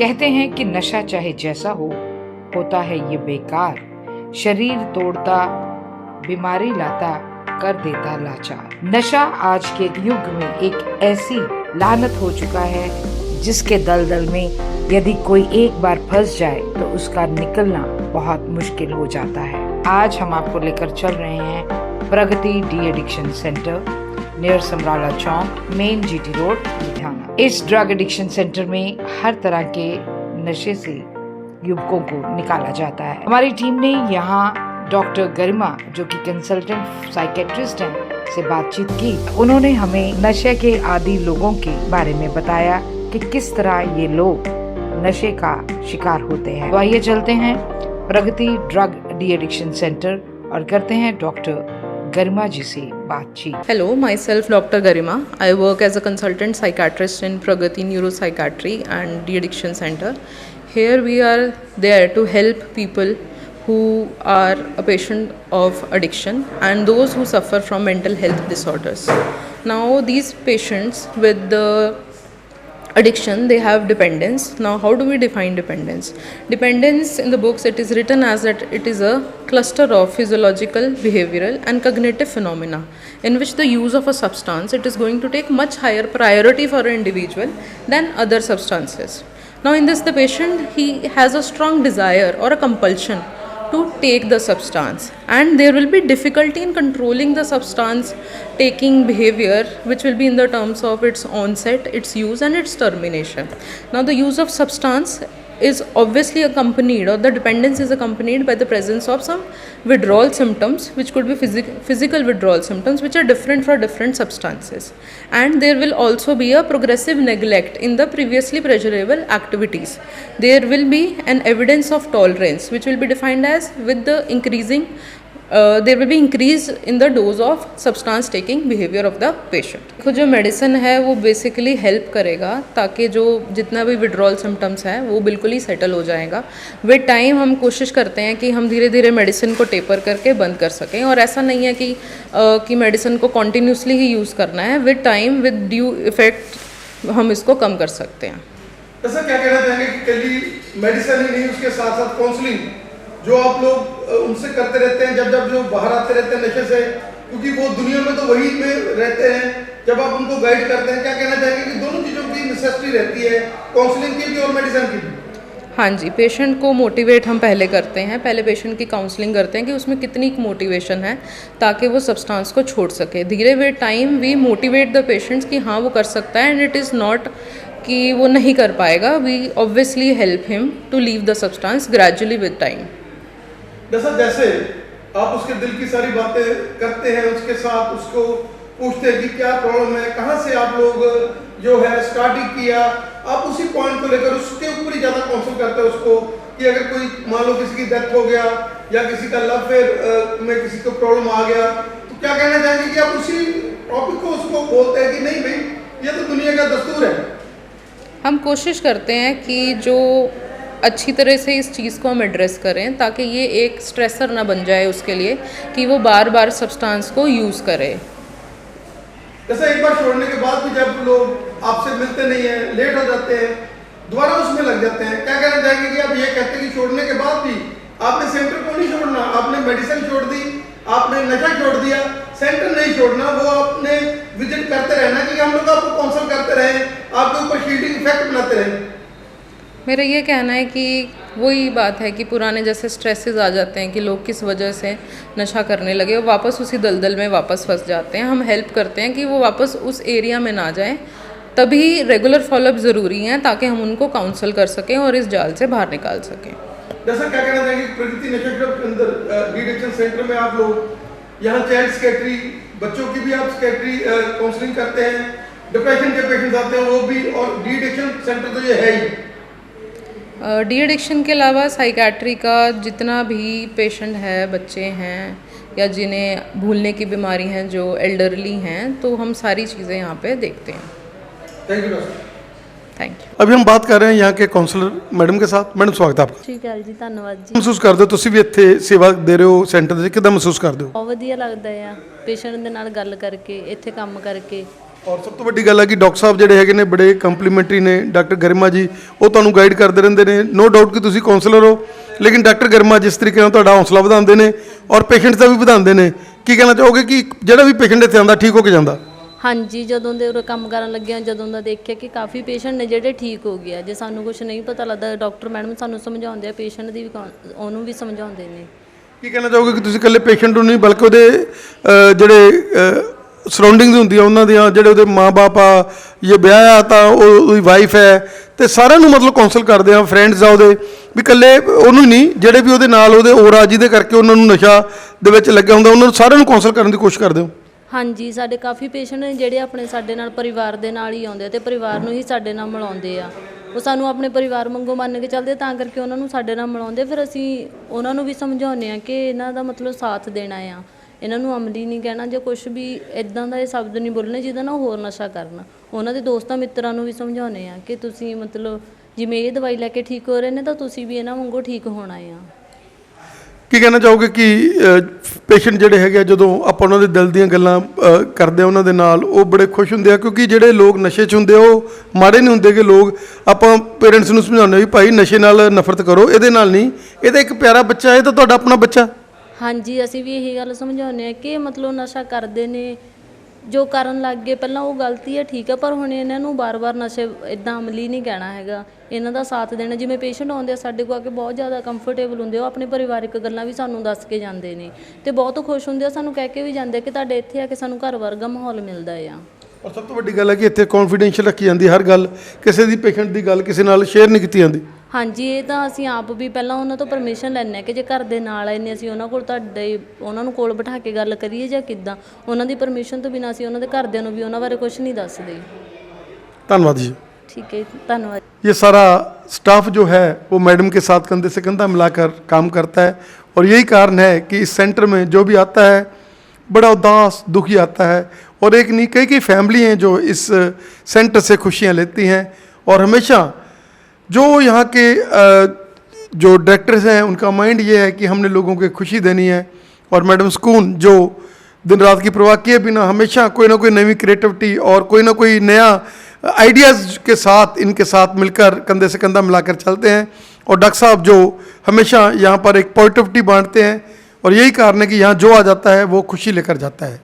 कहते हैं कि नशा चाहे जैसा हो, होता है ये बेकार, शरीर तोड़ता, बीमारी लाता, कर देता लाचार। नशा आज के युग में एक ऐसी लानत हो चुका है जिसके दलदल में यदि कोई एक बार फंस जाए तो उसका निकलना बहुत मुश्किल हो जाता है। आज हम आपको लेकर चल रहे हैं Pragati de addiction centre, near Samrala Chowk, main GT road, Ludhiana. इस ड्रग एडिक्शन सेंटर में हर तरह के नशे से युवकों को निकाला जाता है। हमारी टीम ने यहाँ डॉक्टर गरिमा, जो कि कंसल्टेंट साइकेट्रिस्ट हैं, से बातचीत की। उन्होंने हमें नशे के आदी लोगों के बारे में बताया कि किस तरह ये लोग नशे का शिकार होते हैं। तो आइए चलते हैं प्रगति ड्रग डी एडिक्शन सेंटर और करते हैं डॉक्टर गरिमा जी से बातचीत। Hello, myself Dr. Garima. I work as a consultant psychiatrist in Pragati Neuropsychiatry and De-Addiction Center. Here we are there to help people who are a patient of addiction and those who suffer from mental health disorders. Now these patients with the addiction, they have dependence. Now how do we define dependence? Dependence in the books, it is written as that it is a cluster of physiological, behavioral and cognitive phenomena in which the use of a substance, it is going to take much higher priority for an individual than other substances. Now in this, the patient, he has a strong desire or a compulsion to take the substance, and there will be difficulty in controlling the substance taking behavior, which will be in the terms of its onset, its use and its termination. Now the use of substance is obviously accompanied, or the dependence is accompanied by the presence of some withdrawal symptoms, which could be physical withdrawal symptoms, which are different for different substances. And there will also be a progressive neglect in the previously pleasurable activities. There will be an evidence of tolerance, which will be defined as with the increasing there will be increase in the dose of substance taking behavior of the patient. देखो, जो medicine है वो basically help करेगा ताकि जो जितना भी withdrawal symptoms है वो बिल्कुल ही सेटल हो जाएगा। विद टाइम हम कोशिश करते हैं कि हम धीरे धीरे मेडिसिन को टेपर करके बंद कर सकें, और ऐसा नहीं है कि मेडिसिन को कॉन्टीन्यूसली ही यूज़ करना है। With time, with due effect हम इसको कम कर सकते हैं। ऐसा क्या कहना चाहेंगे कि कली मेडिसिन ही नहीं, उसके साथ साथ काउंसलिंग जो आप लोग उनसे करते रहते हैं जब जो बाहर आते रहते हैं नशे से, क्योंकि वो दुनिया में तो वही में रहते हैं, जब आप उनको गाइड करते हैं, क्या कहना चाहेंगे कि दोनों चीज़ों की नेसेसिटी रहती है, काउंसलिंग की भी और मेडिसिन की भी? हाँ जी, पेशेंट को मोटिवेट हम पहले करते हैं, पहले पेशेंट की काउंसलिंग करते हैं कि उसमें कितनी मोटिवेशन है ताकि वो सब्सटेंस को छोड़ सके। धीरे with time we motivate the patients कि हाँ वो कर सकता है, एंड इट इज़ नॉट कि वो नहीं कर पाएगा। We obviously help him to leave the substance gradually with time. जैसे आप उसके दिल की सारी बातें करते हैं, उसके साथ उसको पूछते हैं कि क्या प्रॉब्लम है, कहाँ से आप लोग जो है स्टार्टिंग किया, आप उसी पॉइंट को लेकर उसके ऊपर ही ज़्यादा काउंसिल करते हैं उसको कि अगर कोई मान लो किसी की डेथ हो गया या किसी का लव फेयर में किसी को प्रॉब्लम आ गया, तो क्या कहना चाहेंगे कि आप उसी टॉपिक को उसको बोलते हैं कि नहीं भाई ये तो दुनिया का दस्तूर है? हम कोशिश करते हैं कि जो अच्छी तरह से इस चीज़ को हम एड्रेस करें ताकि ये एक स्ट्रेसर ना बन जाए उसके लिए कि वो बार बार सब्सटेंस को यूज़ करे। जैसे एक बार छोड़ने के बाद भी जब लोग आपसे मिलते नहीं हैं, लेट हो जाते हैं, दोबारा उसमें लग जाते हैं, क्या कहना चाहेंगे कि आप ये कहते हैं कि छोड़ने के बाद भी आपने सेंटर को नहीं छोड़ना, आपने मेडिसिन छोड़ दी, आपने नशा छोड़ दिया, सेंटर नहीं छोड़ना, वो आपने विजिट करते रहना कि हम लोग आपको काउंसल करते रहें, आपके ऊपर शील्डिंग इफेक्ट बनाते रहें? मेरा ये कहना है कि वही बात है कि पुराने जैसे स्ट्रेसेस आ जाते हैं कि लोग किस वजह से नशा करने लगे और वापस उसी दलदल में वापस फंस जाते हैं। हम हेल्प करते हैं कि वो वापस उस एरिया में ना जाएं, तभी रेगुलर फॉलोअप ज़रूरी है ताकि हम उनको काउंसल कर सकें और इस जाल से बाहर निकाल सकें। जैसा क्या कहना चाहिए प्रगति नशा क्लब के अंदर डी एडिक्शन सेंटर में आप लोग यहाँ चाइल्ड साइकियाट्री, बच्चों की भी आप साइकियाट्री काउंसलिंग करते हैं, डिप्रेशन के पेशेंट्स आते हैं वो भी, और डी एडिक्शन सेंटर तो ये है ही। डी एडिक्शन के अलावा साइकियाट्री का जितना भी पेशेंट है, बच्चे हैं या जिन्हें भूलने की बीमारी हैं, जो एल्डरली हैं, तो हम सारी चीज़ें यहाँ पे देखते हैं। Thank you doctor. Thank you. अभी हम बात कर रहे हैं यहाँ के काउंसलर मैडम के साथ। मैडम स्वागत है आपका। ਠੀਕ ਹੈ ਜੀ, ਧੰਨਵਾਦ ਜੀ। महसूस कर दो ਤੁਸੀਂ ਵੀ ਇੱਥੇ ਸੇਵਾ ਦੇ ਰਹੇ ਹੋ ਸੈਂਟਰ ਦੇ, ਕਿਦਾਂ ਮਹਿਸੂਸ ਕਰਦੇ ਹੋ? ਬਹੁਤ ਵਧੀਆ ਲੱਗਦਾ ਆ ਪੇਸ਼ੈਂਟ ਦੇ ਨਾਲ ਗੱਲ ਕਰਕੇ, ਇੱਥੇ ਕੰਮ ਕਰਕੇ ਔਰ ਸਭ ਤੋਂ ਵੱਡੀ ਗੱਲ ਹੈ ਕਿ ਡਾਕਟਰ ਸਾਹਿਬ ਜਿਹੜੇ ਹੈਗੇ ਨੇ ਬੜੇ ਕੰਪਲੀਮੈਂਟਰੀ ਨੇ। ਡਾਕਟਰ ਗਰਿਮਾ ਜੀ ਉਹ ਤੁਹਾਨੂੰ ਗਾਈਡ ਕਰਦੇ ਰਹਿੰਦੇ ਨੇ। ਨੋ ਡਾਊਟ ਕਿ ਤੁਸੀਂ ਕਾਉਂਸਲਰ ਹੋ, ਲੇਕਿਨ ਡਾਕਟਰ ਗਰਿਮਾ ਜਿਸ ਤਰੀਕੇ ਨਾਲ ਤੁਹਾਡਾ ਹੌਸਲਾ ਵਧਾਉਂਦੇ ਨੇ ਔਰ ਪੇਸ਼ੈਂਟਸ ਦਾ ਵੀ ਵਧਾਉਂਦੇ ਨੇ, ਕੀ ਕਹਿਣਾ ਚਾਹੋਗੇ ਕਿ ਜਿਹੜਾ ਵੀ ਪੇਸ਼ੈਂਟ ਇੱਥੇ ਆਉਂਦਾ ਠੀਕ ਹੋ ਕੇ ਜਾਂਦਾ? ਹਾਂਜੀ, ਜਦੋਂ ਦੇ ਉਰੇ ਕੰਮ ਕਰਨ ਲੱਗਿਆ, ਜਦੋਂ ਦਾ ਦੇਖਿਆ ਕਿ ਕਾਫੀ ਪੇਸ਼ੈਂਟ ਨੇ ਜਿਹੜੇ ਠੀਕ ਹੋ ਗਏ ਆ। ਜੇ ਸਾਨੂੰ ਕੁਝ ਨਹੀਂ ਪਤਾ ਲੱਗਦਾ, ਡਾਕਟਰ ਮੈਡਮ ਸਾਨੂੰ ਸਮਝਾਉਂਦੇ ਆ, ਪੇਸ਼ੈਂਟ ਦੀ ਵੀ ਉਹਨੂੰ ਵੀ ਸਮਝਾਉਂਦੇ ਨੇ। ਕੀ ਕਹਿਣਾ ਚਾਹੋਗੇ ਕਿ ਤੁਸੀਂ ਇਕੱਲੇ ਪੇਸ਼ੈਂਟ ਨੂੰ ਨਹੀਂ ਬਲਕਿ ਉਹਦੇ ਜਿਹੜੇ ਸਰਾਊਂਡਿੰਗਸ ਹੁੰਦੀਆਂ ਉਹਨਾਂ ਦੀਆਂ, ਜਿਹੜੇ ਉਹਦੇ ਮਾਂ-ਬਾਪ ਆ, ਜੇ ਵਿਆਹ ਆ ਤਾਂ ਉਹਦੀ ਵਾਈਫ ਹੈ, ਤੇ ਸਾਰਿਆਂ ਨੂੰ ਮਤਲਬ ਕਾਉਂਸਲ ਕਰਦੇ ਆ, ਫਰੈਂਡਸ ਆ ਉਹਦੇ, ਵੀ ਇਕੱਲੇ ਉਹਨੂੰ ਹੀ ਨਹੀਂ, ਜਿਹੜੇ ਵੀ ਉਹਦੇ ਨਾਲ ਉਹਦੇ ਹੋਰ ਆ ਜਿਹਦੇ ਕਰਕੇ ਉਹਨਾਂ ਨੂੰ ਨਸ਼ਾ ਦੇ ਵਿੱਚ ਲੱਗਿਆ ਹੁੰਦਾ, ਉਹਨਾਂ ਨੂੰ ਸਾਰਿਆਂ ਨੂੰ ਕਾਉਂਸਲ ਕਰਨ ਦੀ ਕੋਸ਼ਿਸ਼ ਕਰਦੇ ਹੋ? ਹਾਂਜੀ, ਸਾਡੇ ਕਾਫੀ ਪੇਸ਼ੈਂਟ ਨੇ ਜਿਹੜੇ ਆਪਣੇ ਸਾਡੇ ਨਾਲ ਪਰਿਵਾਰ ਦੇ ਨਾਲ ਹੀ ਆਉਂਦੇ ਆ, ਅਤੇ ਪਰਿਵਾਰ ਨੂੰ ਹੀ ਸਾਡੇ ਨਾਲ ਮਿਲਾਉਂਦੇ ਆ। ਉਹ ਸਾਨੂੰ ਆਪਣੇ ਪਰਿਵਾਰ ਵਾਂਗੂ ਮੰਨ ਕੇ ਚੱਲਦੇ, ਤਾਂ ਕਰਕੇ ਉਹਨਾਂ ਨੂੰ ਸਾਡੇ ਨਾਲ ਮਿਲਾਉਂਦੇ। ਫਿਰ ਅਸੀਂ ਉਹਨਾਂ ਨੂੰ ਵੀ ਸਮਝਾਉਂਦੇ ਹਾਂ ਕਿ ਇਹਨਾਂ ਦਾ ਮਤਲਬ ਸਾਥ ਦੇਣਾ ਆ, ਇਹਨਾਂ ਨੂੰ ਅਮਲੀ ਨਹੀਂ ਕਹਿਣਾ, ਜਾਂ ਕੁਛ ਵੀ ਇੱਦਾਂ ਦਾ ਇਹ ਸ਼ਬਦ ਨਹੀਂ ਬੋਲਣੇ ਜਿਹਦਾ ਨਾਲ ਹੋਰ ਨਸ਼ਾ ਕਰਨ। ਉਹਨਾਂ ਦੇ ਦੋਸਤਾਂ ਮਿੱਤਰਾਂ ਨੂੰ ਵੀ ਸਮਝਾਉਂਦੇ ਆ ਕਿ ਤੁਸੀਂ ਮਤਲਬ ਜਿਵੇਂ ਇਹ ਦਵਾਈ ਲੈ ਕੇ ਠੀਕ ਹੋ ਰਹੇ ਨੇ, ਤਾਂ ਤੁਸੀਂ ਵੀ ਇਹਨਾਂ ਵਾਂਗੂ ਠੀਕ ਹੋਣਾ ਆ। ਕੀ ਕਹਿਣਾ ਚਾਹੋਗੇ ਕਿ ਪੇਸ਼ੈਂਟ ਜਿਹੜੇ ਹੈਗੇ ਆ, ਜਦੋਂ ਆਪਾਂ ਉਹਨਾਂ ਦੇ ਦਿਲ ਦੀਆਂ ਗੱਲਾਂ ਕਰਦੇ ਆ ਉਹਨਾਂ ਦੇ ਨਾਲ, ਉਹ ਬੜੇ ਖੁਸ਼ ਹੁੰਦੇ ਆ, ਕਿਉਂਕਿ ਜਿਹੜੇ ਲੋਕ ਨਸ਼ੇ 'ਚ ਹੁੰਦੇ ਆ ਉਹ ਮਾੜੇ ਨਹੀਂ ਹੁੰਦੇ। ਕਿ ਲੋਕ ਆਪਾਂ ਪੇਰੈਂਟਸ ਨੂੰ ਸਮਝਾਉਂਦੇ ਵੀ ਭਾਈ ਨਸ਼ੇ ਨਾਲ ਨਫ਼ਰਤ ਕਰੋ, ਇਹਦੇ ਨਾਲ ਨਹੀਂ, ਇਹ ਤਾਂ ਇੱਕ ਪਿਆਰਾ ਬੱਚਾ, ਇਹ ਤਾਂ ਤੁਹਾਡਾ ਆਪਣਾ ਬੱਚਾ। ਹਾਂਜੀ, ਅਸੀਂ ਵੀ ਇਹੀ ਗੱਲ ਸਮਝਾਉਂਦੇ ਹਾਂ ਕਿ ਮਤਲਬ ਨਸ਼ਾ ਕਰਦੇ ਨੇ, ਜੋ ਕਰਨ ਲੱਗ ਗਏ ਪਹਿਲਾਂ ਉਹ ਗਲਤੀ ਹੈ, ਠੀਕ ਹੈ, ਪਰ ਹੁਣ ਇਹਨਾਂ ਨੂੰ ਬਾਰ-ਬਾਰ ਨਸ਼ੇ ਇੱਦਾਂ ਅਮਲੀ ਨਹੀਂ ਕਹਿਣਾ ਹੈਗਾ, ਇਹਨਾਂ ਦਾ ਸਾਥ ਦੇਣਾ। ਜਿਵੇਂ ਪੇਸ਼ੈਂਟ ਆਉਂਦੇ ਆ ਸਾਡੇ ਕੋਲ ਆ ਕੇ ਬਹੁਤ ਜ਼ਿਆਦਾ ਕੰਫਰਟੇਬਲ ਹੁੰਦੇ, ਉਹ ਆਪਣੇ ਪਰਿਵਾਰਿਕ ਗੱਲਾਂ ਵੀ ਸਾਨੂੰ ਦੱਸ ਕੇ ਜਾਂਦੇ ਨੇ, ਅਤੇ ਬਹੁਤ ਖੁਸ਼ ਹੁੰਦੇ ਆ, ਸਾਨੂੰ ਕਹਿ ਕੇ ਵੀ ਜਾਂਦੇ ਕਿ ਤੁਹਾਡੇ ਇੱਥੇ ਆ ਕੇ ਸਾਨੂੰ ਘਰ ਵਰਗਾ ਮਾਹੌਲ ਮਿਲਦਾ ਆ। ਔਰ ਸਭ ਤੋਂ ਵੱਡੀ ਗੱਲ ਹੈ ਕਿ ਇੱਥੇ ਕੌਨਫੀਡੈਂਸ਼ੀਅਲ ਰੱਖੀ ਜਾਂਦੀ, ਹਰ ਗੱਲ, ਕਿਸੇ ਦੀ ਪੇਸ਼ੈਂਟ ਦੀ ਗੱਲ ਕਿਸੇ ਨਾਲ ਸ਼ੇਅਰ ਨਹੀਂ ਕੀਤੀ ਜਾਂਦੀ। ਹਾਂਜੀ, ਇਹ ਤਾਂ ਅਸੀਂ ਆਪ ਵੀ ਪਹਿਲਾਂ ਉਹਨਾਂ ਤੋਂ ਪਰਮਿਸ਼ਨ ਲੈਂਦੇ ਹਾਂ ਕਿ ਜੇ ਘਰ ਦੇ ਨਾਲ ਆਏ ਨੇ, ਅਸੀਂ ਉਹਨਾਂ ਕੋਲ ਉਹਨਾਂ ਨੂੰ ਕੋਲ ਬਿਠਾ ਕੇ ਗੱਲ ਕਰੀਏ ਜਾਂ ਕਿੱਦਾਂ। ਉਹਨਾਂ ਦੀ ਪਰਮਿਸ਼ਨ ਤੋਂ ਬਿਨਾਂ ਅਸੀਂ ਉਹਨਾਂ ਦੇ ਘਰਦਿਆਂ ਨੂੰ ਵੀ ਉਹਨਾਂ ਬਾਰੇ ਕੁਝ नहीं ਦੱਸਦੇ। ਧੰਨਵਾਦ ਜੀ। ठीक है, धन्यवाद। ये सारा स्टाफ जो है वो मैडम के साथ कंधे से कंधा मिलाकर काम करता है, और यही कारण है कि इस सेंटर में जो भी आता है बड़ा उदास दुखी आता है, और एक नहीं कई फैमिली हैं जो इस सेंटर से खुशियाँ लेती हैं। और हमेशा जो यहाँ के जो डायरेक्टर्स हैं उनका माइंड ये है कि हमने लोगों को खुशी देनी है, और मैडम सुकून जो दिन रात की परवाह किए बिना हमेशा कोई ना कोई नई क्रिएटिविटी और कोई ना कोई नया आइडियाज़ के साथ इनके साथ मिलकर कंधे से कंधा मिलाकर चलते हैं। और डॉक्टर साहब जो हमेशा यहाँ पर एक पॉजिटिविटी बांटते हैं, और यही कारण है कि यहाँ जो आ जाता है वो खुशी लेकर जाता है।